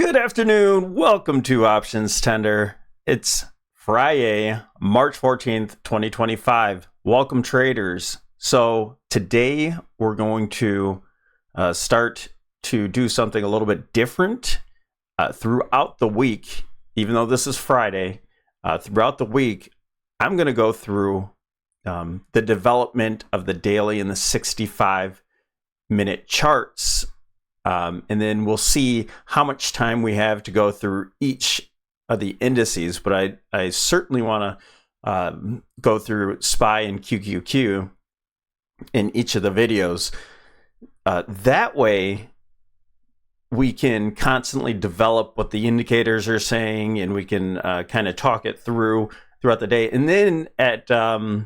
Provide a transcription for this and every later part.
Good afternoon. Welcome to OptionsTender. It's Friday, March 14th, 2025. Welcome, traders. So today we're going to start to do something a little bit different throughout the week. Even though this is Friday, throughout the week, I'm going to go through the development of the daily and the 65-minute charts. And then we'll see how much time we have to go through each of the indices. But I certainly want to go through SPY and QQQ in each of the videos. That way, we can constantly develop what the indicators are saying, and we can kind of talk it through throughout the day. And then at the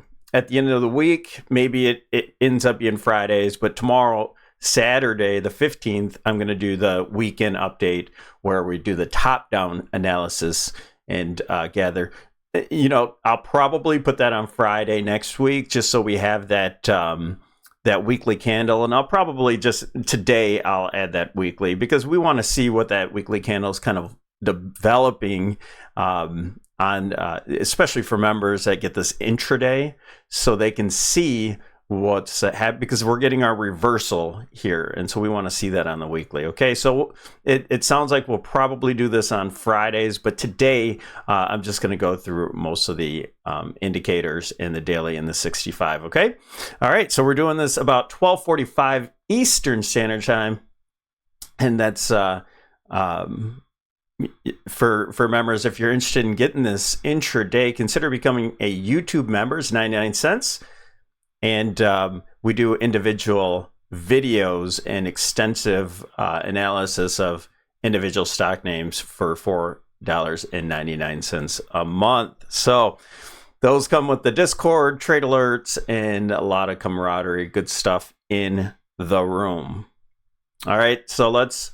end of the week, maybe it ends up being Fridays, but tomorrow, Saturday, the 15th, I'm going to do the weekend update where we do the top-down analysis and gather. I'll probably put that on Friday next week just so we have that weekly candle. And I'll probably today I'll add that weekly because we want to see what that weekly candle is kind of developing on, especially for members that get this intraday so they can see what's happening because we're getting our reversal here, and so we want to see that on the weekly. Okay, so it sounds like we'll probably do this on Fridays, but today I'm just going to go through most of the indicators in the daily and the 65. Okay, all right, so we're doing this about 12:45 Eastern Standard Time, and that's for members. If you're interested in getting this intraday, consider becoming a YouTube member. It's 99 cents. And we do individual videos and extensive analysis of individual stock names for $4.99 a month. So those come with the Discord, trade alerts, and a lot of camaraderie. Good stuff in the room. All right, so let's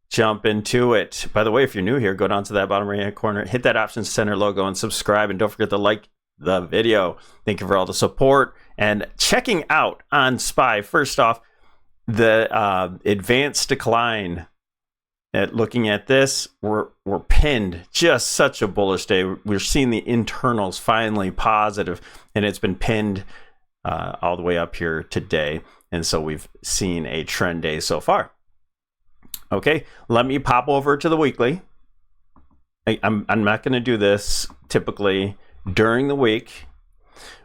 jump into it. By the way, if you're new here, go down to that bottom right-hand corner, hit that OptionsTender logo, and subscribe. And don't forget to like the video. Thank you for all the support and checking out on SPY. First off, the advanced decline. Looking at this, we're pinned. Just such a bullish day. We're seeing the internals finally positive, and it's been pinned all the way up here today. And so we've seen a trend day so far. Okay, let me pop over to the weekly. I'm not going to do this typically during the week,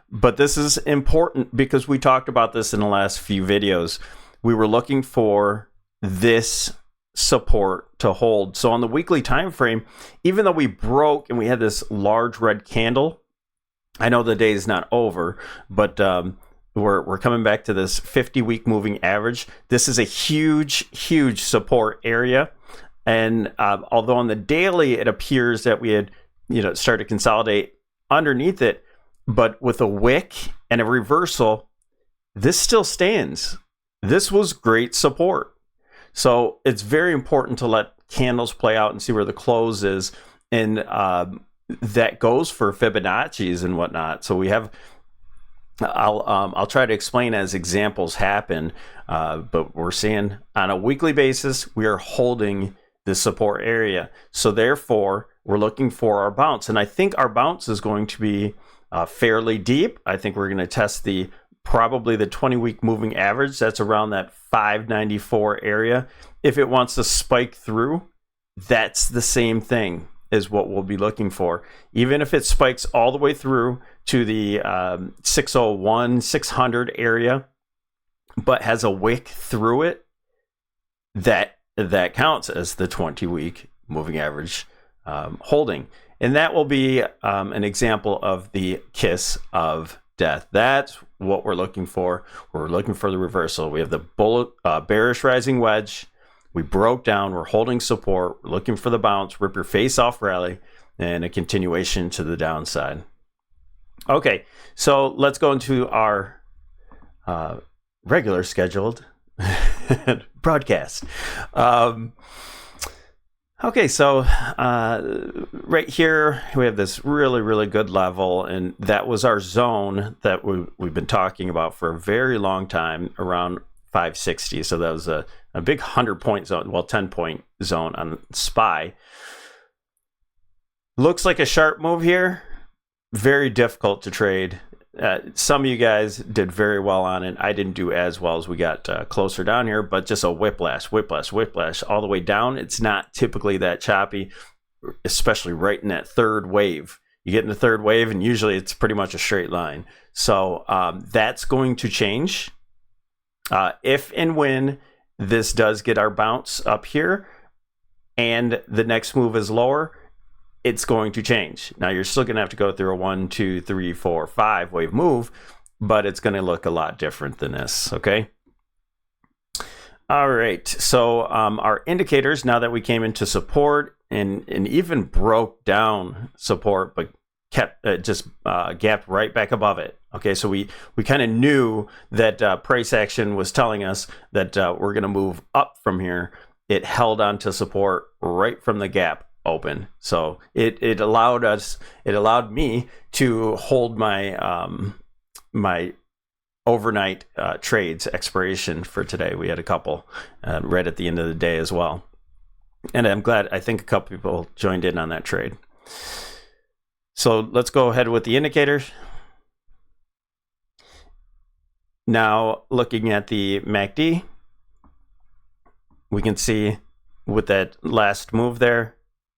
but this is important because we talked about this in the last few videos. We were looking for this support to hold. So on the weekly time frame, even though we broke and we had this large red candle, I know the day is not over, but we're coming back to this 50-week moving average. This is a huge support area. And although on the daily it appears that we had started to consolidate underneath it, but with a wick and a reversal, this still stands. This was great support. So it's very important to let candles play out and see where the close is, and that goes for Fibonacci's and whatnot. So we have, I'll try to explain as examples happen, but we're seeing on a weekly basis we are holding the support area. So therefore, we're looking for our bounce. And I think our bounce is going to be fairly deep. I think we're going to test probably the 20-week moving average. That's around that 594 area. If it wants to spike through, that's the same thing as what we'll be looking for. Even if it spikes all the way through to the 601, 600 area, but has a wick through it, that counts as the 20-week moving average holding. And that will be an example of the kiss of death. That's what we're looking for. We're looking for the reversal. We have the bearish rising wedge. We broke down. We're holding support. We're looking for the bounce, rip your face off rally, and a continuation to the downside. Okay, so let's go into our regular scheduled broadcast. Okay, so right here we have this really good level, and that was our zone that we've been talking about for a very long time, around 560. So that was a a big 100-point zone, well, 10-point zone on SPY. Looks like a sharp move here. Very difficult to trade. Some of you guys did very well on it. I didn't do as well as we got closer down here, but just a whiplash all the way down. It's not typically that choppy, especially right in that third wave. You get in the third wave, and usually it's pretty much a straight line. So that's going to change. If and when this does get our bounce up here and the next move is lower, it's going to change. Now, you're still going to have to go through a 1, 2, 3, 4, 5 wave move, but it's going to look a lot different than this, okay? All right, so our indicators, now that we came into support and even broke down support, but kept gapped right back above it. Okay, so we kind of knew that price action was telling us that we're going to move up from here. It held on to support right from the gap open, so it allowed me to hold my my overnight trades expiration for today. We had a couple right at the end of the day as well, and I'm glad. I think a couple people joined in on that trade. So let's go ahead with the indicators. Now, looking at the MACD, we can see with that last move there,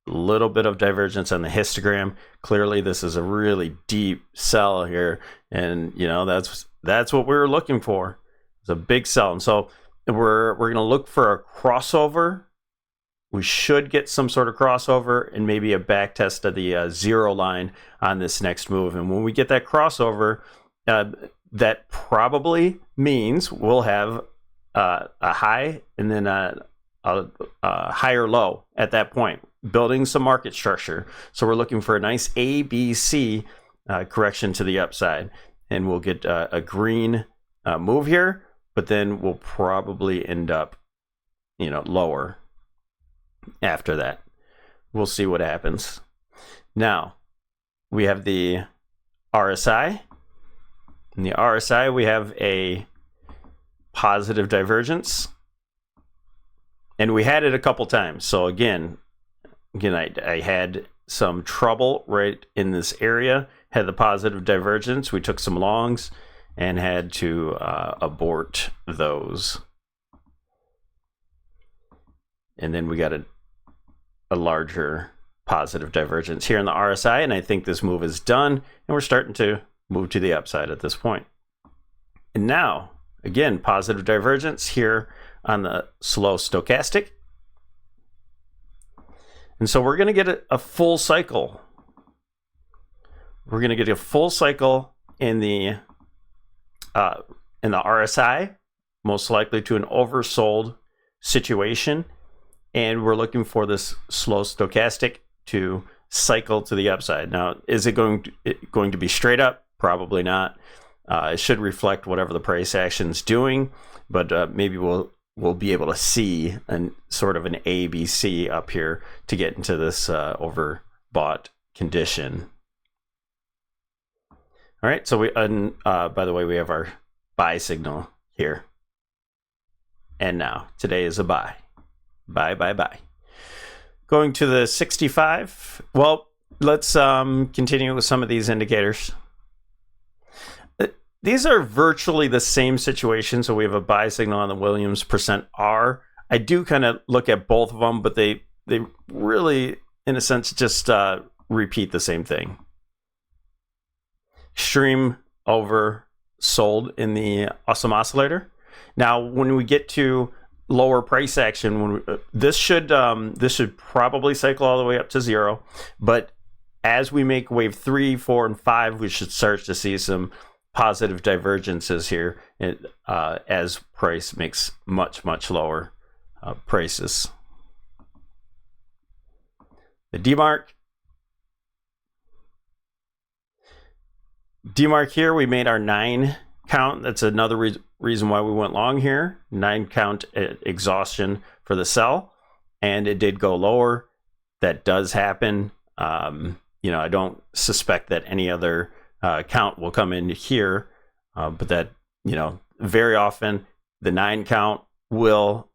a little bit of divergence on the histogram. Clearly, this is a really deep sell here, and you know that's what we were looking for. It's a big sell, and so we're going to look for a crossover. We should get some sort of crossover and maybe a back test of the zero line on this next move. And when we get that crossover, that probably means we'll have a high and then a higher low at that point, building some market structure. So we're looking for a nice ABC correction to the upside, and we'll get a green move here, but then we'll probably end up, lower after that. We'll see what happens. Now, we have the RSI. In the RSI, we have a positive divergence, and we had it a couple times. So again, I had some trouble right in this area, had the positive divergence. We took some longs and had to abort those. And then we got a larger positive divergence here in the RSI, and I think this move is done, and we're starting to move to the upside at this point. And now, again, positive divergence here on the slow stochastic. And so we're going to get a full cycle. We're going to get a full cycle in the RSI, most likely to an oversold situation. And we're looking for this slow stochastic to cycle to the upside. Now, is it going to be straight up? Probably not. It should reflect whatever the price action's doing, but maybe we'll be able to see sort of an ABC up here to get into this overbought condition. All right, so by the way, we have our buy signal here. And now, today is a buy. Buy. Going to the 65. Well, let's continue with some of these indicators. These are virtually the same situation. So we have a buy signal on the Williams %R. I do kind of look at both of them, but they really, in a sense, just repeat the same thing. Extreme oversold in the awesome oscillator. Now, when we get to lower price action, this should probably cycle all the way up to 0, but as we make wave 3, 4, and 5, we should start to see some positive divergences here as price makes much lower prices. The DMARC here, we made our 9 count. That's another reason why we went long here. 9 count exhaustion for the sell, and it did go lower. That does happen. I don't suspect that any other count will come in here, but that very often the 9 count will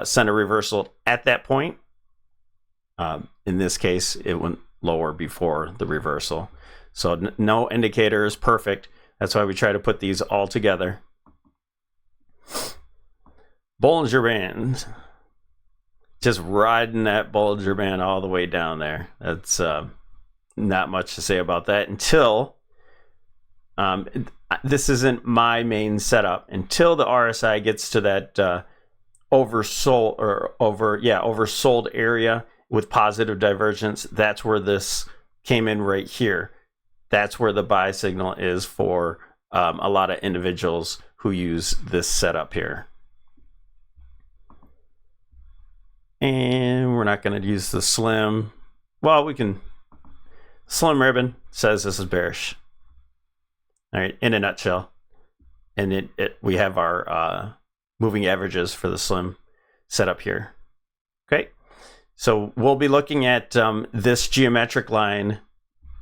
send a reversal at that point. In this case, it went lower before the reversal. So no indicator is perfect. That's why we try to put these all together. Bollinger Bands. Just riding that Bollinger Band all the way down there. That's not much to say about that until this isn't my main setup. Until the RSI gets to that oversold area with positive divergence. That's where this came in right here. That's where the buy signal is for a lot of individuals who use this setup here. And we're not going to use the slim. Well, we can. Slim ribbon says this is bearish. All right, in a nutshell. And we have our moving averages for the slim setup here. Okay, so we'll be looking at this geometric line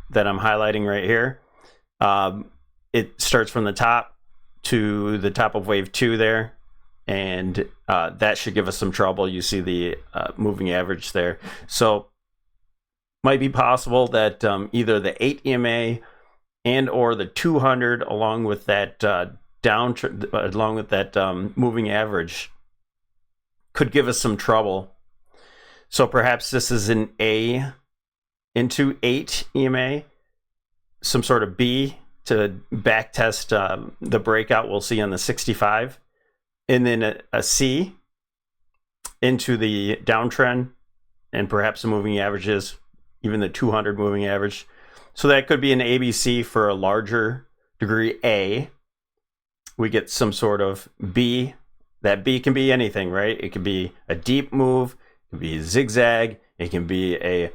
that I'm highlighting right here. It starts from the top to the top of wave 2 there. And that should give us some trouble. You see the moving average there. So might be possible that either the 8 EMA and or the 200 along with that moving average could give us some trouble. So perhaps this is an A into 8 EMA, some sort of B to back test the breakout we'll see on the 65. And then a C into the downtrend and perhaps the moving averages, even the 200 moving average. So that could be an ABC for a larger degree A. We get some sort of B. That B can be anything, right? It could be a deep move, it could be a zigzag, it can be a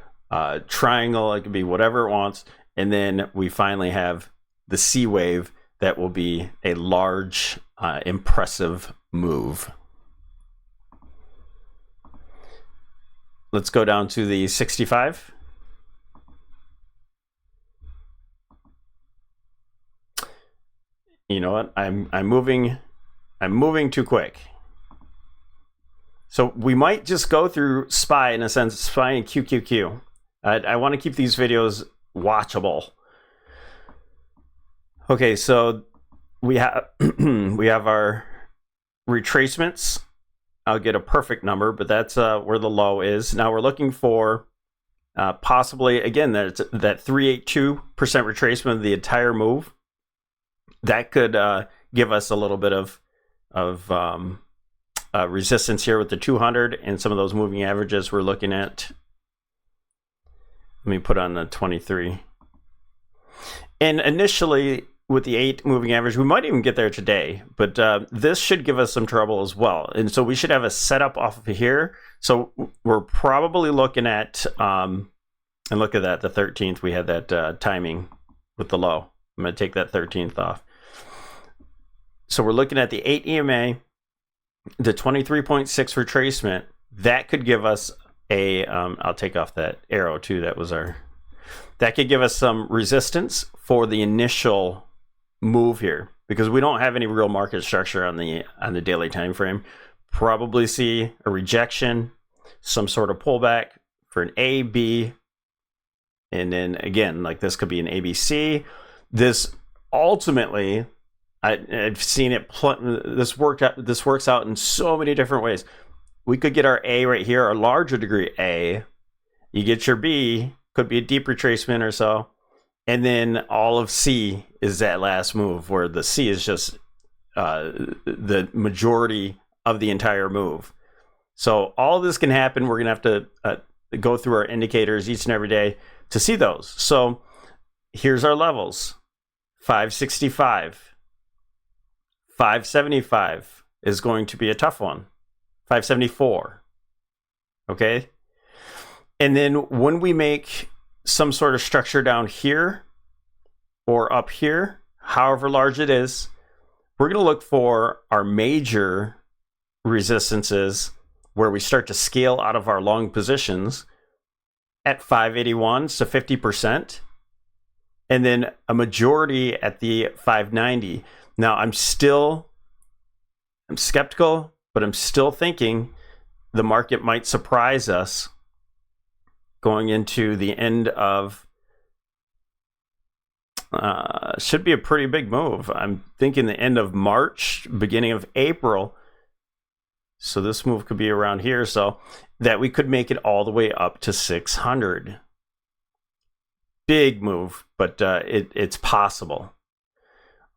triangle, it could be whatever it wants. And then we finally have the C wave that will be a large, impressive move. Let's go down to the 65. You know what? I'm moving too quick. So we might just go through SPY in a sense, SPY and QQQ. I want to keep these videos watchable. Okay, so we have our retracements. I'll get a perfect number, but that's where the low is. Now we're looking for possibly, again, that 382% retracement of the entire move. That could give us a little bit of resistance here with the 200 and some of those moving averages we're looking at. Let me put on the 23. And initially, with the 8 moving average, we might even get there today, but this should give us some trouble as well. And so we should have a setup off of here. So we're probably looking at, and look at that, the 13th, we had that timing with the low. I'm going to take that 13th off. So we're looking at the 8 EMA, the 23.6 retracement. That could give us a, I'll take off that arrow too. That could give us some resistance for the initial move here, because we don't have any real market structure on the daily time frame. Probably see a rejection, some sort of pullback for an A, B, and then again, like this could be an ABC. This ultimately, I've seen it. This works out in so many different ways. We could get our A right here, our larger degree A. You get your B, could be a deep retracement or so. And then all of C is that last move, where the C is just the majority of the entire move. So all this can happen. We're going to have to go through our indicators each and every day to see those. So here's our levels. 565. 575 is going to be a tough one. 574. Okay? And then when we make some sort of structure down here or up here, however large it is, we're going to look for our major resistances where we start to scale out of our long positions at 581, so 50%, and then a majority at the 590. Now I'm skeptical, but I'm still thinking the market might surprise us going into the end of, should be a pretty big move. I'm thinking the end of March, beginning of April. So this move could be around here, so that we could make it all the way up to 600. Big move, but it's possible.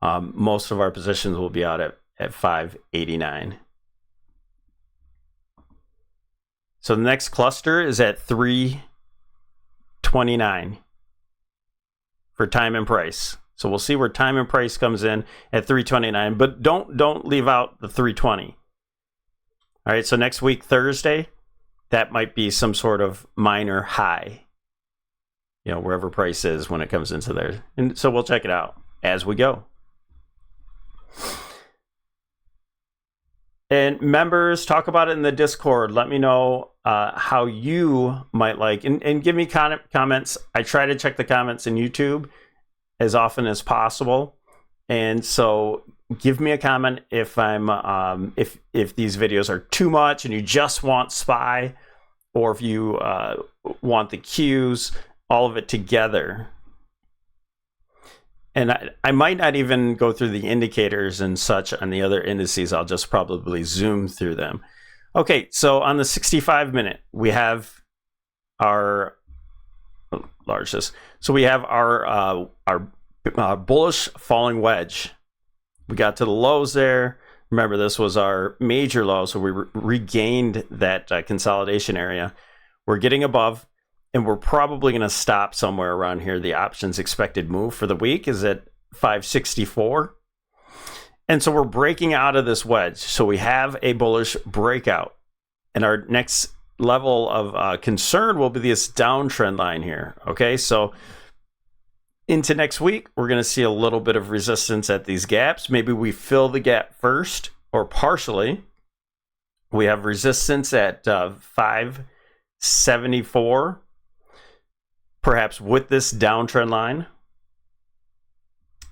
Most of our positions will be out at 589. So the next cluster is at 329 for time and price. So we'll see where time and price comes in at 329, but don't leave out the 320. All right, so next week, Thursday, that might be some sort of minor high, wherever price is when it comes into there. And so we'll check it out as we go. And members, talk about it in the Discord. Let me know how you might like, and give me comments. I try to check the comments in YouTube as often as possible. And so give me a comment if I'm if these videos are too much and you just want SPY, or if you want the cues, all of it together. And I might not even go through the indicators and such on the other indices. I'll just probably zoom through them. Okay, so on the 65-minute, we have our largest. So we have our bullish falling wedge. We got to the lows there. Remember, this was our major low, so we regained that consolidation area. We're getting above. And we're probably going to stop somewhere around here. The options expected move for the week is at 564. And so we're breaking out of this wedge. So we have a bullish breakout. And our next level of concern will be this downtrend line here. Okay, so into next week, we're going to see a little bit of resistance at these gaps. Maybe we fill the gap first or partially. We have resistance at 574. Perhaps with this downtrend line,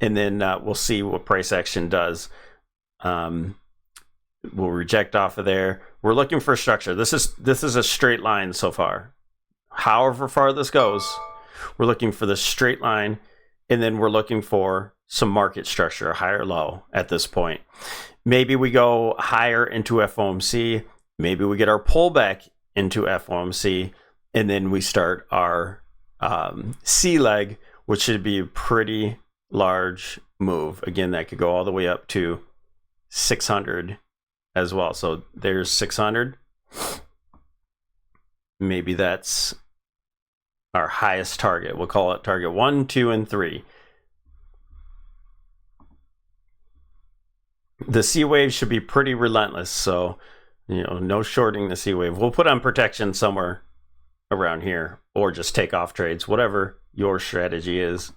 and then we'll see what price action does. We'll reject off of there. We're looking for structure. This is a straight line so far. However far this goes, we're looking for the straight line, and then we're looking for some market structure, a higher low at this point. Maybe we go higher into FOMC. Maybe we get our pullback into FOMC, and then we start our C leg, which should be a pretty large move. Again, that could go all the way up to 600 as well. So there's 600. Maybe that's our highest target. We'll call it target 1, 2, and 3. The C wave should be pretty relentless. So, no shorting the C wave. We'll put on protection somewhere around here, or just take off trades, whatever your strategy is.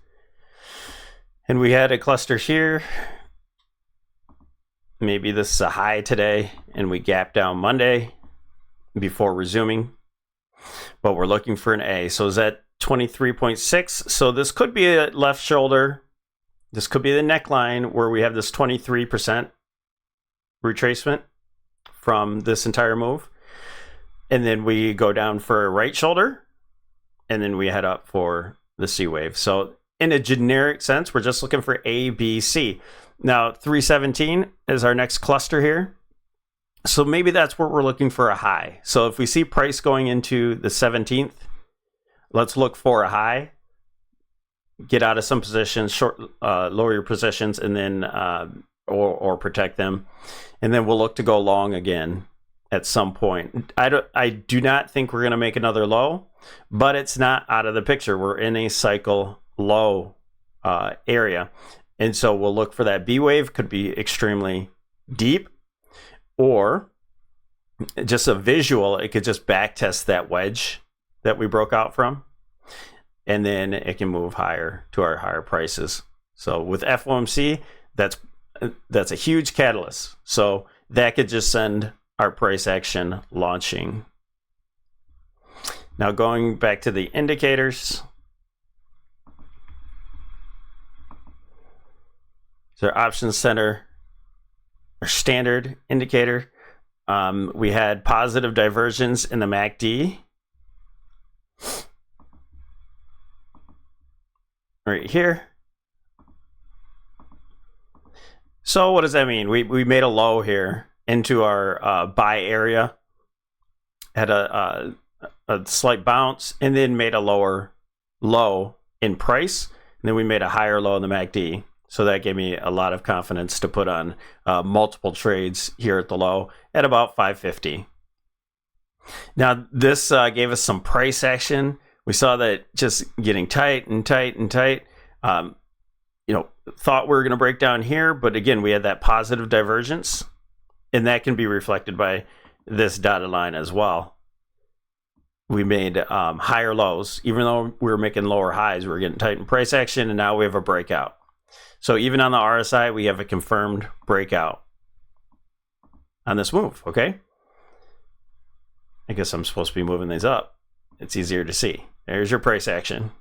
And we had a cluster here. Maybe this is a high today, and we gap down Monday before resuming. But we're looking for an A. So is that 23.6? So this could be a left shoulder. This could be the neckline where we have this 23% retracement from this entire move. And then we go down for a right shoulder, and then we head up for the C wave. So in a generic sense, we're just looking for A, B, C. Now, 317 is our next cluster here. So maybe that's where we're looking for a high. So if we see price going into the 17th, let's look for a high. Get out of some positions, lower your positions, and then or protect them. And then we'll look to go long again at some point. I do not think we're going to make another low, but it's not out of the picture. We're in a cycle low area, and so we'll look for that B wave. Could be extremely deep, or just a visual. It could just back test that wedge that we broke out from, and then it can move higher to our higher prices. So with FOMC, that's a huge catalyst. So that could just send our price action launching. Now going back to the indicators. So our OptionsTender, our standard indicator. We had positive divergence in the MACD. Right here. So what does that mean? We made a low here into our buy area, had a slight bounce, and then made a lower low in price, and then we made a higher low in the MACD. So that gave me a lot of confidence to put on multiple trades here at the low at about 550. Now this gave us some price action. We saw that just getting tight and tight and tight. Thought we were going to break down here, but again, we had that positive divergence, and that can be reflected by this dotted line as well. We made higher lows, even though we were making lower highs. We were getting tight in price action, and now we have a breakout. So even on the RSI, we have a confirmed breakout on this move, okay? I guess I'm supposed to be moving these up. It's easier to see. There's your price action.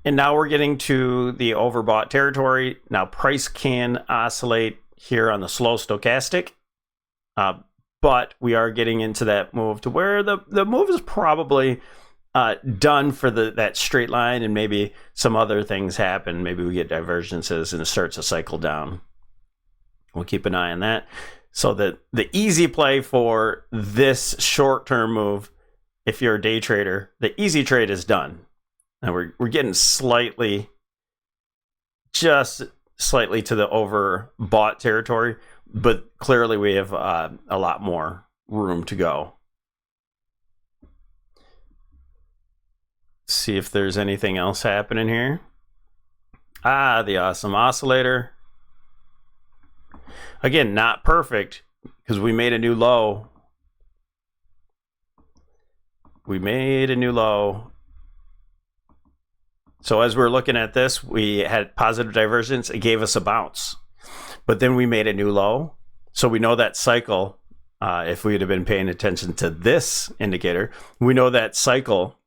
And now we're getting to the overbought territory. Now price can oscillate here on the slow stochastic, but we are getting into that move to where the move is probably done for that straight line, and maybe some other things happen. Maybe we get divergences and it starts to cycle down. We'll keep an eye on that. So the easy play for this short-term move, if you're a day trader, the easy trade is done. Now we're getting just slightly to the overbought territory, but clearly we have a lot more room to go. See if there's anything else happening here. The awesome oscillator. Again, not perfect because we made a new low. So as we're looking at this, we had positive divergence. It gave us a bounce, but then we made a new low. So we know that cycle, if we would have been paying attention to this indicator, we know that cycle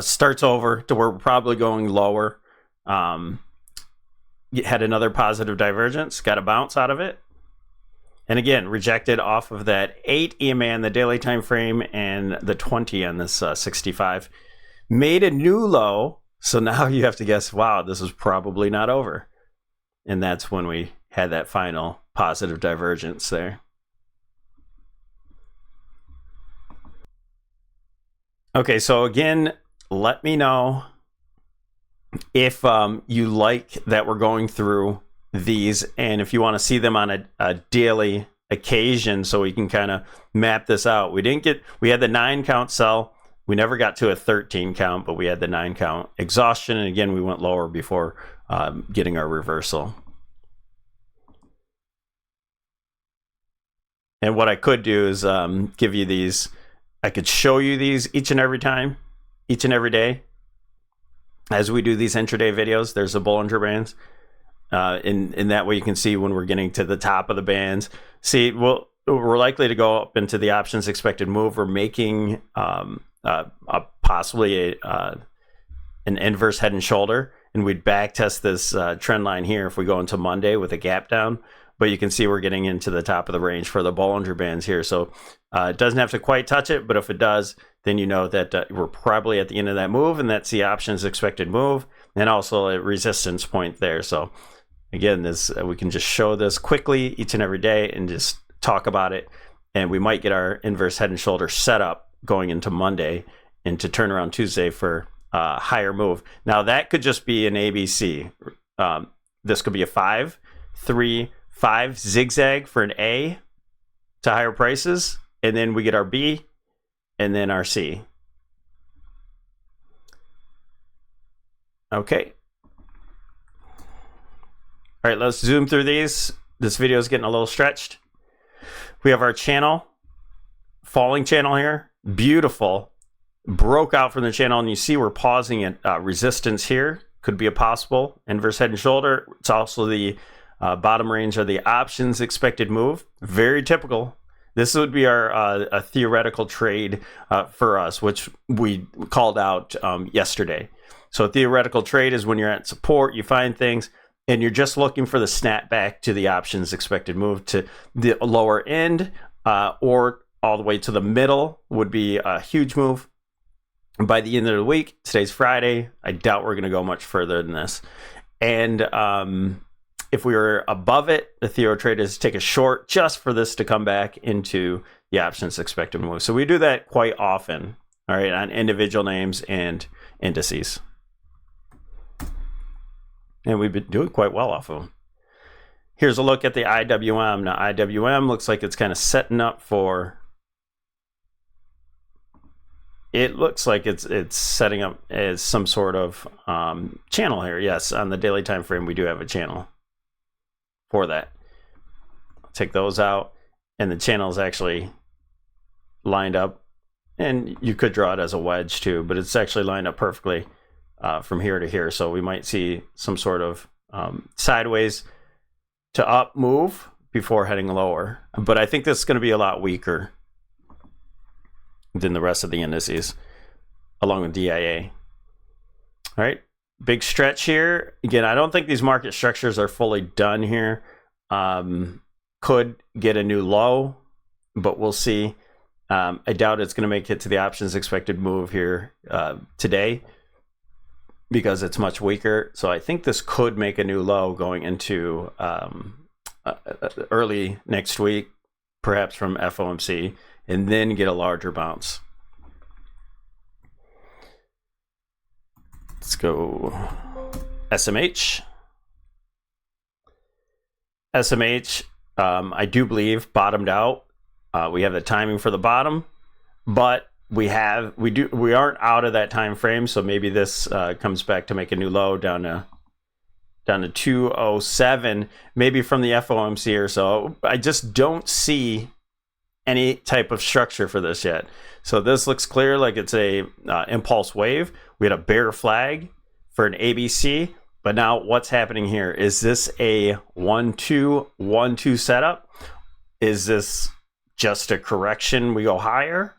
starts over to where we're probably going lower. Had another positive divergence, got a bounce out of it. And again, rejected off of that 8 EMA on the daily time frame and the 20 on this 65. Made a new low. So now you have to guess, wow, this is probably not over. And that's when we had that final positive divergence there. Okay, so again, let me know if you like that we're going through these, and if you want to see them on a daily occasion, so we can kind of map this out. We had the 9 count sell. We never got to a 13 count, but we had the 9 count exhaustion. And again, we went lower before getting our reversal. And what I could do is give you these. I could show you these each and every time, each and every day. As we do these intraday videos, there's the Bollinger Bands. In that way, you can see when we're getting to the top of the bands. See, we're likely to go up into the options expected move. We're making possibly an inverse head and shoulder, and we'd back test this trend line here if we go into Monday with a gap down. But you can see we're getting into the top of the range for the Bollinger Bands here. So it doesn't have to quite touch it, but if it does, then you know that we're probably at the end of that move, and that's the options expected move, and also a resistance point there. So again, this we can just show this quickly each and every day and just talk about it, and we might get our inverse head and shoulder set up going into Monday and to turn around Tuesday for a higher move. Now that could just be an ABC. This could be a 5, 3, 5 zigzag for an A to higher prices, and then we get our B and then our C. Okay. All right, let's zoom through these. This video is getting a little stretched. We have our channel, falling channel here. Beautiful. Broke out from the channel, and you see we're pausing at resistance here. Could be a possible inverse head and shoulder. It's also the bottom range of the options expected move. Very typical. This would be our a theoretical trade for us, which we called out yesterday. So a theoretical trade is when you're at support, you find things, and you're just looking for the snapback to the options expected move to the lower end, or all the way to the middle would be a huge move. By the end of the week, today's Friday, I doubt we're going to go much further than this. And if we were above it, the Theo traders take a short just for this to come back into the options expected move. So we do that quite often, all right, on individual names and indices. And we've been doing quite well off of them. Here's a look at the IWM. Now, IWM looks like it's kind of setting up for... It looks like it's setting up as some sort of channel here. Yes, on the daily time frame, we do have a channel for that. I'll take those out, and the channel is actually lined up. And you could draw it as a wedge too, but it's actually lined up perfectly from here to here. So we might see some sort of sideways to up move before heading lower. But I think this is going to be a lot weaker than the rest of the indices, along with DIA. All right, big stretch here. Again, I don't think these market structures are fully done here. Could get a new low, but we'll see. I doubt it's going to make it to the options expected move here today because it's much weaker. So I think this could make a new low going into early next week, perhaps from FOMC, and then get a larger bounce. Let's go SMH. SMH, I do believe bottomed out. We have the timing for the bottom, but we aren't out of that time frame. So maybe this comes back to make a new low down to 207, maybe from the FOMC or so. I just don't see any type of structure for this yet. So this looks clear like it's a impulse wave. We had a bear flag for an ABC, but now what's happening here? Is this a 1-2-1-2 setup? Is this just a correction? We go higher?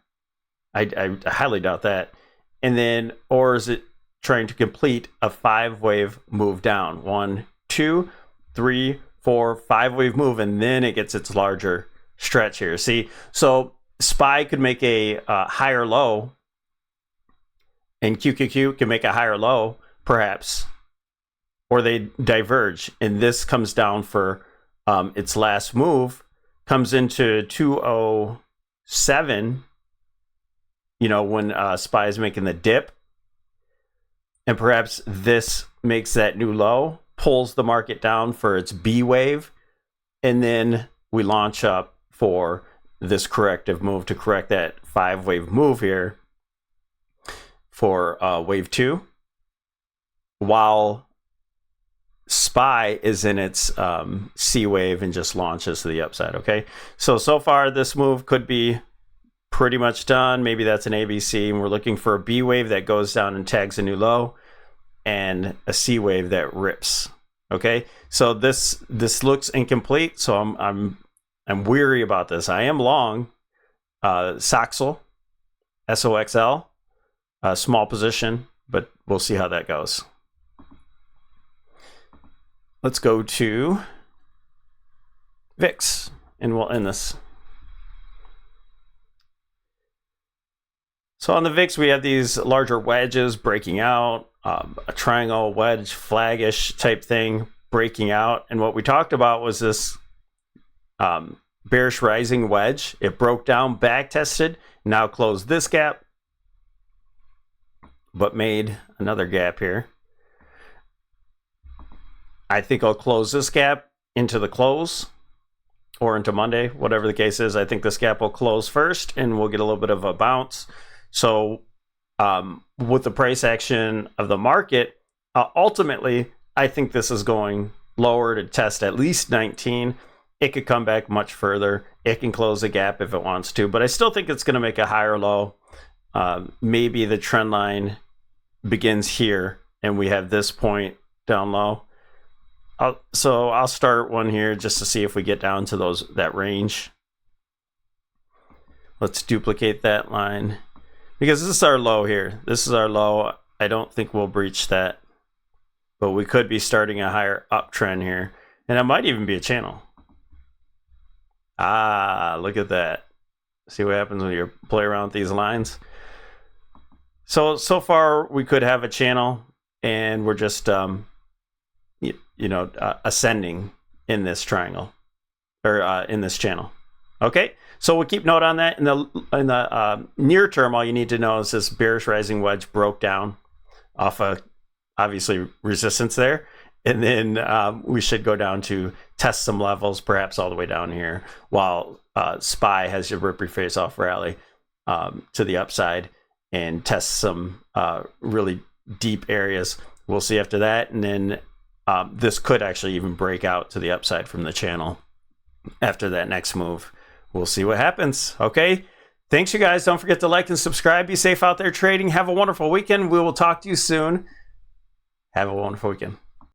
I highly doubt that. And then, or is it trying to complete a 5-wave move down? 1, 2, 3, 4, 5-wave move, and then it gets its larger stretch here. See, so SPY could make a higher low, and QQQ can make a higher low, perhaps, or they diverge, and this comes down for its last move, comes into 207, you know, when SPY is making the dip, and perhaps this makes that new low, pulls the market down for its B wave, and then we launch up for this corrective move to correct that 5-wave move here for wave 2, while SPY is in its C wave and just launches to the upside. Okay, so far this move could be pretty much done. Maybe that's an ABC, and we're looking for a B wave that goes down and tags a new low, and a C wave that rips. Okay, so this looks incomplete, so I'm weary about this. I am long Soxl, SOXL, small position, but we'll see how that goes. Let's go to VIX, and we'll end this. So on the VIX, we have these larger wedges breaking out, a triangle wedge flaggish type thing breaking out. And what we talked about was this bearish rising wedge. It broke down, back tested, now closed this gap, but made another gap here. I think I'll close this gap into the close or into Monday, whatever the case is. I think this gap will close first and we'll get a little bit of a bounce. So with the price action of the market, ultimately, I think this is going lower to test at least 19. It could come back much further. It can close the gap if it wants to, but I still think it's going to make a higher low. Maybe the trend line begins here and we have this point down low. So I'll start one here just to see if we get down to that range. Let's duplicate that line because this is our low here. This is our low. I don't think we'll breach that. but we could be starting a higher uptrend here, and it might even be a channel. Ah, look at that. See what happens when you play around with these lines. So far we could have a channel, and we're just ascending in this triangle, or in this channel. Okay, so we'll keep note on that. In the near term, all you need to know is this bearish rising wedge broke down off of obviously resistance there, and then we should go down to test some levels, perhaps all the way down here, while SPY has your rip reface off rally to the upside and test some really deep areas. We'll see after that, and then this could actually even break out to the upside from the channel after that next move. We'll see what happens. Okay, thanks you guys. Don't forget to like and subscribe. Be safe out there trading. Have a wonderful weekend. We will talk to you soon. Have a wonderful weekend.